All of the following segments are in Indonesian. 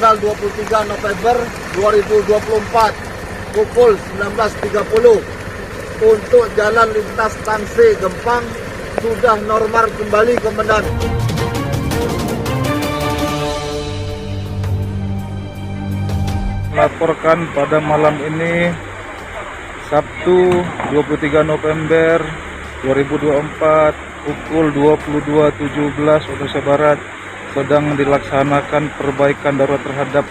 Tanggal 23 November 2024 pukul 19.30 untuk jalan lintas Tangse Gempang sudah normal kembali, Komandan. Melaporkan pada malam ini Sabtu 23 November 2024 pukul 22.17 Indonesia Barat sedang dilaksanakan perbaikan darurat terhadap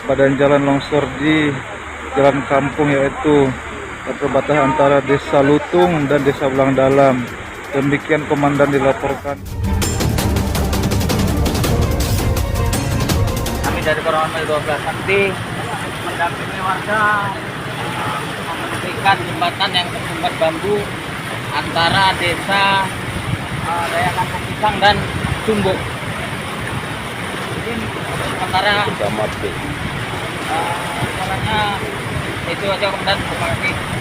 badan jalan longsor di jalan kampung, yaitu perbatasan antara Desa Lutung dan Desa Belang Dalam. Demikian Komandan dilaporkan. Kami dari Korlantas 12 Sakti mendampingi warga membersihkan jembatan yang tersumbat bambu antara desa Daya Kampung Pisang dan Sumbo. Jadi sementara caranya itu aja, Komandan. Terima kasih.